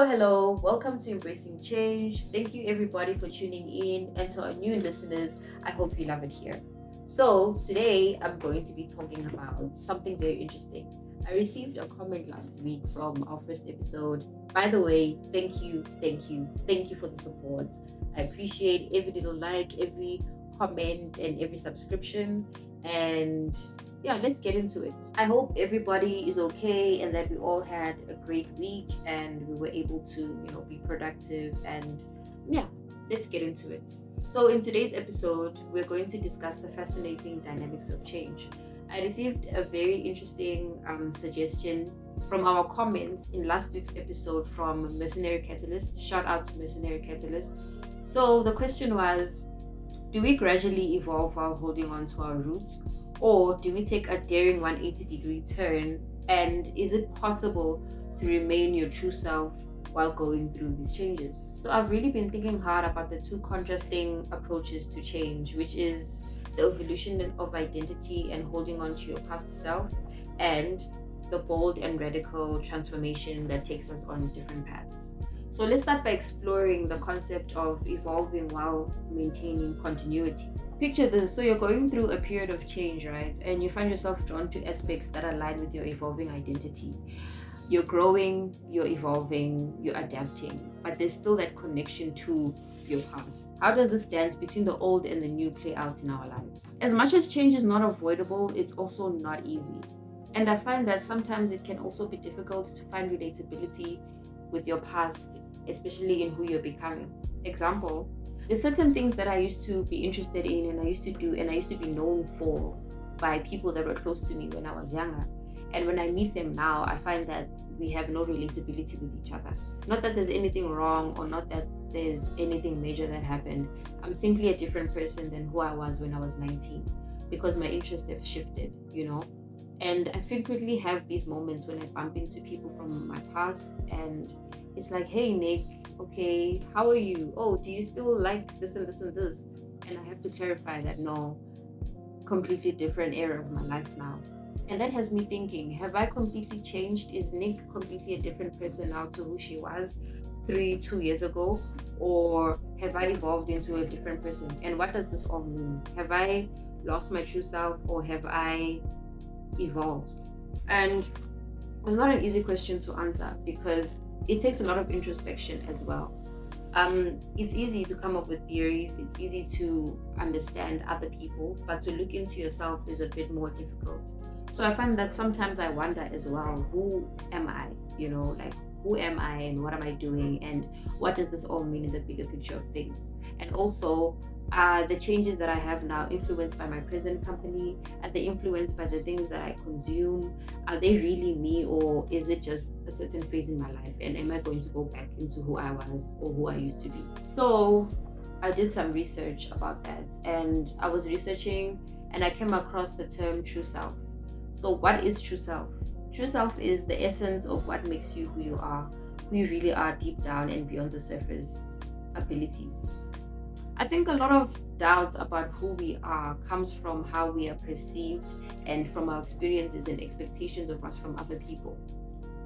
Hello. Welcome to Embracing Change. Thank you, everybody, for tuning in. And to our new listeners, I hope you love it here. So, today I'm going to be talking about something very interesting. I received a comment last week from our first episode. By the way, thank you for the support. I appreciate every little like, every comment, and every subscription. And yeah, let's get into it. I hope everybody is okay and that we all had a great week and we were able to, be productive and yeah, let's get into it. So in today's episode, we're going to discuss the fascinating dynamics of change. I received a very interesting suggestion from our comments in last week's episode from Mercenary Catalyst. Shout out to Mercenary Catalyst. So the question was, do we gradually evolve while holding on to our roots? Or do we take a daring 180-degree turn? And is it possible to remain your true self while going through these changes? So I've really been thinking hard about the two contrasting approaches to change, which is the evolution of identity and holding on to your past self, and the bold and radical transformation that takes us on different paths. So let's start by exploring the concept of evolving while maintaining continuity. Picture this. So you're going through a period of change, right? And you find yourself drawn to aspects that align with your evolving identity. You're growing, you're evolving, you're adapting, but there's still that connection to your past. How does this dance between the old and the new play out in our lives? As much as change is not avoidable, it's also not easy. And I find that sometimes it can also be difficult to find relatability with your past, especially in who you're becoming. Example, there's certain things that I used to be interested in and I used to do and I used to be known for by people that were close to me when I was younger. And when I meet them now, I find that we have no relatability with each other. Not that there's anything wrong or not that there's anything major that happened. I'm simply a different person than who I was when I was 19 because my interests have shifted, And I frequently have these moments when I bump into people from my past and it's like, hey, Nick, okay, how are you? Oh, do you still like this and this and this? And I have to clarify that no, completely different era of my life now. And that has me thinking, have I completely changed? Is Nick completely a different person now to who she was 2 years ago? Or have I evolved into a different person? And what does this all mean? Have I lost my true self or have I evolved? And it's not an easy question to answer because it takes a lot of introspection as well. It's easy to come up with theories, it's easy to understand other people, but to look into yourself is a bit more difficult. So I find that sometimes I wonder as well, who am I? Who am I and what am I doing and what does this all mean in the bigger picture of things? And also, are the changes that I have now influenced by my present company? Are they influenced by the things that I consume? Are they really me, or is it just a certain phase in my life? And am I going to go back into who I was or who I used to be? So I did some research about that, and I was researching and I came across the term true self. So what is true self? True self is the essence of what makes you who you really are deep down and beyond the surface abilities. I think a lot of doubts about who we are comes from how we are perceived and from our experiences and expectations of us from other people.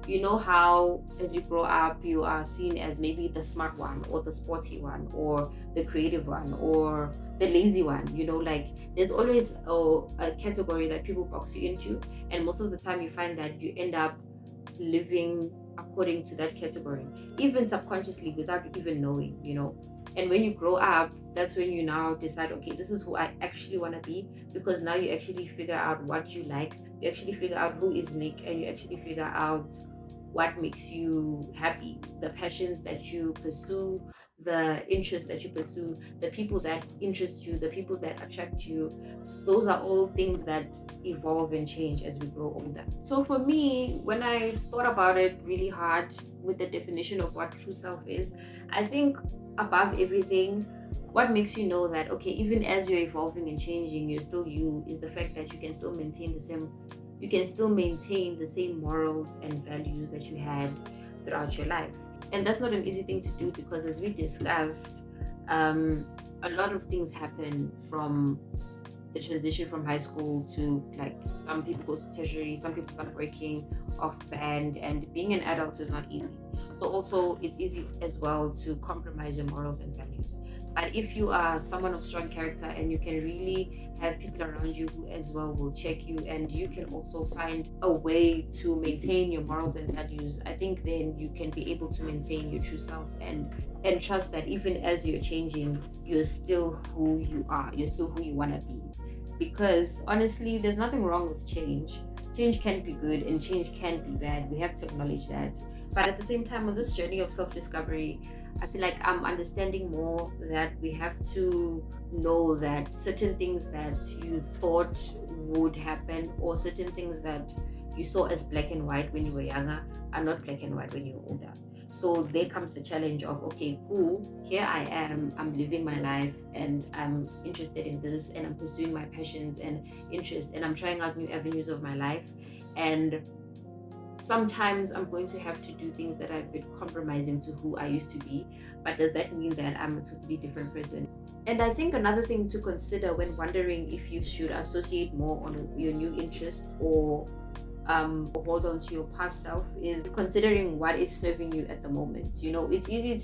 You know how as you grow up, you are seen as maybe the smart one or the sporty one or the creative one or the lazy one, like there's always a category that people box you into. And most of the time you find that you end up living according to that category, even subconsciously without even knowing. And when you grow up, that's when you now decide, okay, this is who I actually want to be, because now you actually figure out what you like, you actually figure out who is Nick, and you actually figure out what makes you happy, the passions that you pursue, the interests that you pursue, the people that interest you, the people that attract you. Those are all things that evolve and change as we grow older. So for me, when I thought about it really hard with the definition of what true self is, I think above everything, what makes you know that, okay, even as you're evolving and changing, you're still you, is the fact that you can still maintain the same morals and values that you had throughout your life. And that's not an easy thing to do because, as we discussed, a lot of things happen from the transition from high school to, like, some people go to tertiary, some people start working off band, and being an adult is not easy. So also it's easy as well to compromise your morals and values. But if you are someone of strong character and you can really have people around you who as well will check you, and you can also find a way to maintain your morals and values, I think then you can be able to maintain your true self, and trust that even as you're changing, you're still who you are, you're still who you want to be. Because honestly, there's nothing wrong with change. Change can be good and change can be bad. We have to acknowledge that. But at the same time, on this journey of self discovery, I feel like I'm understanding more that we have to know that certain things that you thought would happen, or certain things that you saw as black and white when you were younger, are not black and white when you're older. So there comes the challenge of, okay, cool, here I am, I'm living my life, and I'm interested in this, and I'm pursuing my passions and interests, and I'm trying out new avenues of my life. And sometimes I'm going to have to do things that are a bit compromising to who I used to be. But does that mean that I'm a totally different person? And I think another thing to consider when wondering if you should associate more on your new interest, or hold on to your past self, is considering what is serving you at the moment. It's easy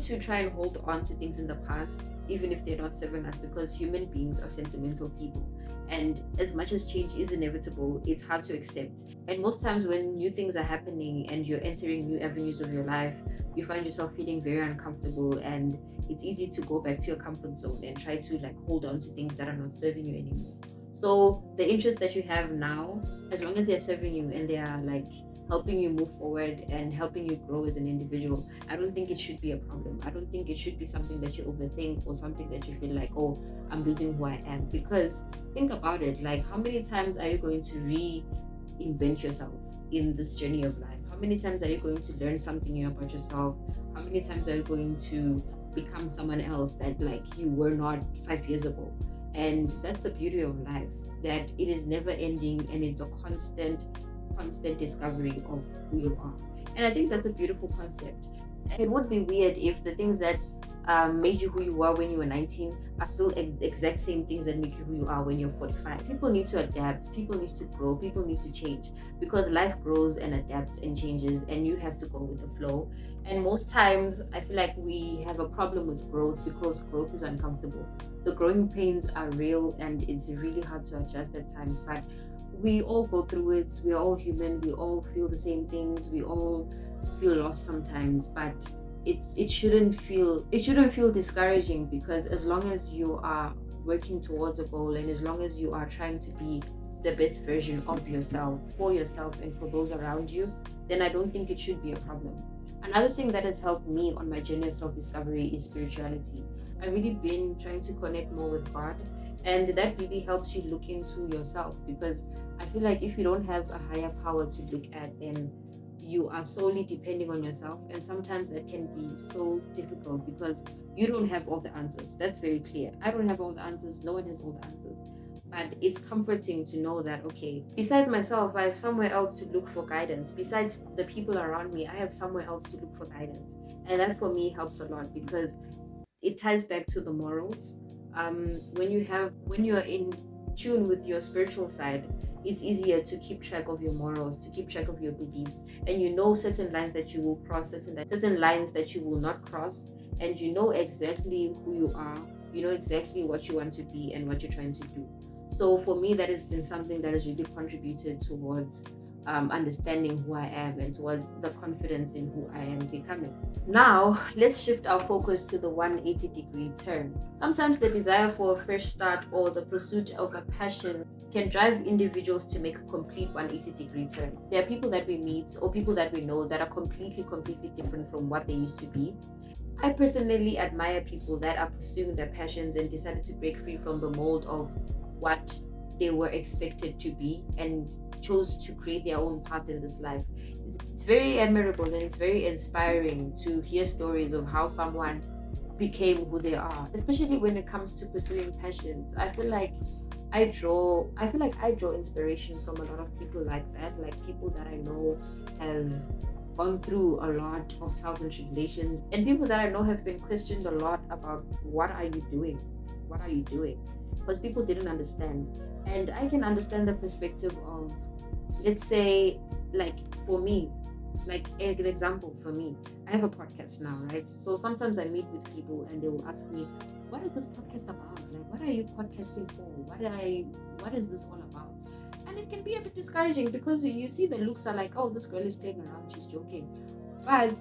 to try and hold on to things in the past, even if they're not serving us, because human beings are sentimental people. And as much as change is inevitable, it's hard to accept. And most times, when new things are happening and you're entering new avenues of your life, you find yourself feeling very uncomfortable. And it's easy to go back to your comfort zone and try to, like, hold on to things that are not serving you anymore. So, the interests that you have now, as long as they're serving you and they are, like, helping you move forward and helping you grow as an individual, I don't think it should be a problem. I don't think it should be something that you overthink, or something that you feel like, oh, I'm losing who I am. Because think about it, like, how many times are you going to reinvent yourself in this journey of life? How many times are you going to learn something new about yourself? How many times are you going to become someone else that, like, you were not 5 years ago? And that's the beauty of life, that it is never ending, and it's a constant discovery of who you are. And I think that's a beautiful concept. It would be weird if the things that made you who you are when you were 19 are still exact same things that make you who you are when you're 45. People need to adapt, people need to grow, people need to change, because life grows and adapts and changes, and you have to go with the flow. And most times, I feel like we have a problem with growth because growth is uncomfortable. The growing pains are real, and it's really hard to adjust at times, but we all go through it. We're all human, we all feel the same things, we all feel lost sometimes. But it shouldn't feel discouraging, because as long as you are working towards a goal, and as long as you are trying to be the best version of yourself, for yourself and for those around you, then I don't think it should be a problem. Another thing that has helped me on my journey of self-discovery is spirituality. I've really been trying to connect more with God, and that really helps you look into yourself, because I feel like if you don't have a higher power to look at, then you are solely depending on yourself. And sometimes that can be so difficult, because you don't have all the answers. That's very clear. I don't have all the answers, no one has all the answers. But it's comforting to know that, okay, besides myself, I have somewhere else to look for guidance. Besides the people around me, I have somewhere else to look for guidance. And that for me helps a lot, because it ties back to the morals. When you're in tune with your spiritual side, it's easier to keep track of your morals, to keep track of your beliefs, and you know certain lines that you will cross, certain lines that you will not cross, and you know exactly who you are, you know exactly what you want to be and what you're trying to do. So for me, that has been something that has really contributed towards understanding who I am, and towards the confidence in who I am becoming. Now, let's shift our focus to the 180-degree turn. Sometimes the desire for a fresh start, or the pursuit of a passion, can drive individuals to make a complete 180-degree turn. There are people that we meet, or people that we know, that are completely different from what they used to be. I personally admire people that are pursuing their passions and decided to break free from the mold of what they were expected to be, and chose to create their own path in this life. It's very admirable, and it's very inspiring to hear stories of how someone became who they are, especially when it comes to pursuing passions. I feel like I draw inspiration from a lot of people like that, like people that I know have gone through a lot of trials and tribulations, and people that I know have been questioned a lot about, what are you doing? what are you doing? Because people didn't understand. And I can understand the perspective of, let's say, like for me, like an example for me, I have a podcast now, right? So sometimes I meet with people and they will ask me, what is this podcast about? Like, what are you podcasting for? What is this all about? And it can be a bit discouraging because you see the looks are like, oh, this girl is playing around, she's joking. But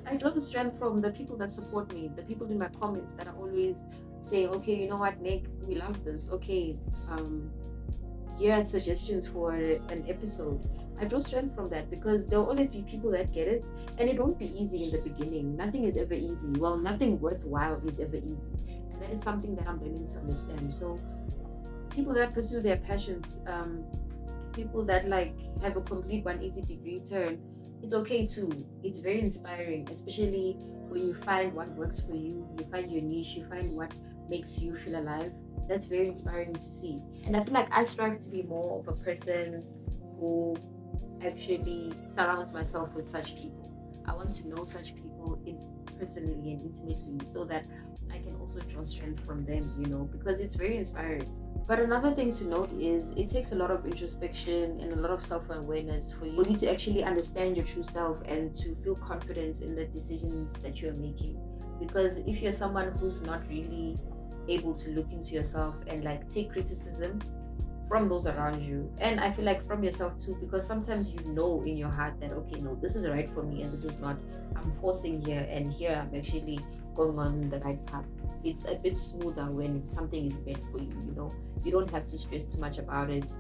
I draw the strength from the people that support me, the people in my comments that are always saying, okay, you know what, Nick, we love this. Okay, here are suggestions for an episode. I draw strength from that because there'll always be people that get it, and it won't be easy in the beginning. Nothing is ever easy. Well, nothing worthwhile is ever easy. And that is something that I'm learning to understand. So, people that pursue their passions, people that like have a complete 180-degree turn, it's okay too. It's very inspiring, especially when you find what works for you, you find your niche, you find what makes you feel alive. That's very inspiring to see. And I feel like I strive to be more of a person who actually surrounds myself with such people. I want to know such people personally and intimately so that I can also draw strength from them, because it's very inspiring. But another thing to note is it takes a lot of introspection and a lot of self awareness for you to actually understand your true self and to feel confidence in the decisions that you're making. Because if you're someone who's not really able to look into yourself and like take criticism from those around you, and I feel like from yourself too, because sometimes you know in your heart that okay, no, this is right for me and this is not. I'm forcing here, and here I'm actually going on the right path. It's a bit smoother when something is meant for you. You don't have to stress too much about it.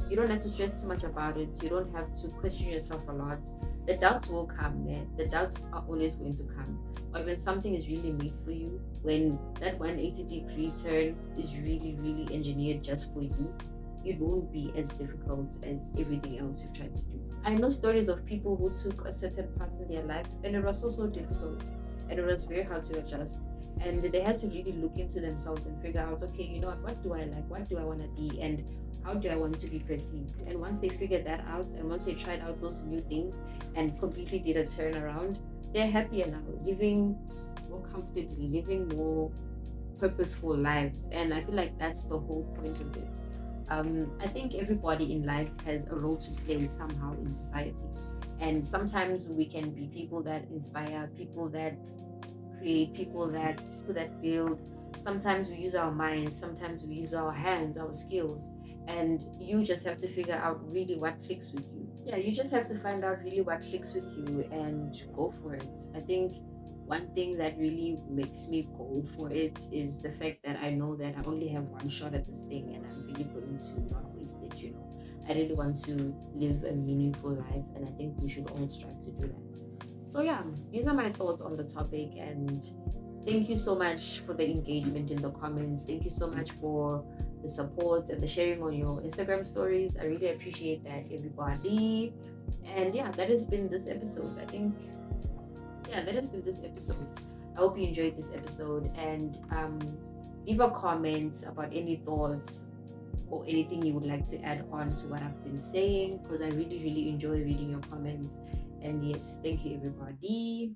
You don't have to stress too much about it. You don't have to question yourself a lot. The doubts will come, man. The doubts are always going to come. But when something is really made for you, when that 180-degree turn is really, really engineered just for you, it won't be as difficult as everything else you've tried to do. I know stories of people who took a certain path in their life and it was so difficult and it was very hard to adjust. And they had to really look into themselves and figure out, okay, you know what do I like? What do I want to be? And how do I want to be perceived? And once they figured that out and once they tried out those new things and completely did a turnaround, they're happier now, living more comfortably, living more purposeful lives. And I feel like that's the whole point of it. I think everybody in life has a role to play somehow in society. And sometimes we can be people that inspire, people that create, people that build. Sometimes we use our minds, sometimes we use our hands, our skills. And you just have to figure out really what clicks with you. Yeah, you just have to find out really what clicks with you and go for it. I think one thing that really makes me go for it is the fact that I know that I only have one shot at this thing and I'm really going to not waste it. I really want to live a meaningful life, and I think we should all strive to do that. So yeah, these are my thoughts on the topic, and thank you so much for the engagement in the comments. Thank you so much for the support and the sharing on your Instagram stories. I really appreciate that, everybody. And yeah, that has been this episode. I think, yeah, that has been this episode. I hope you enjoyed this episode, and leave a comment about any thoughts or anything you would like to add on to what I've been saying, because I really, really enjoy reading your comments. And yes, thank you, everybody.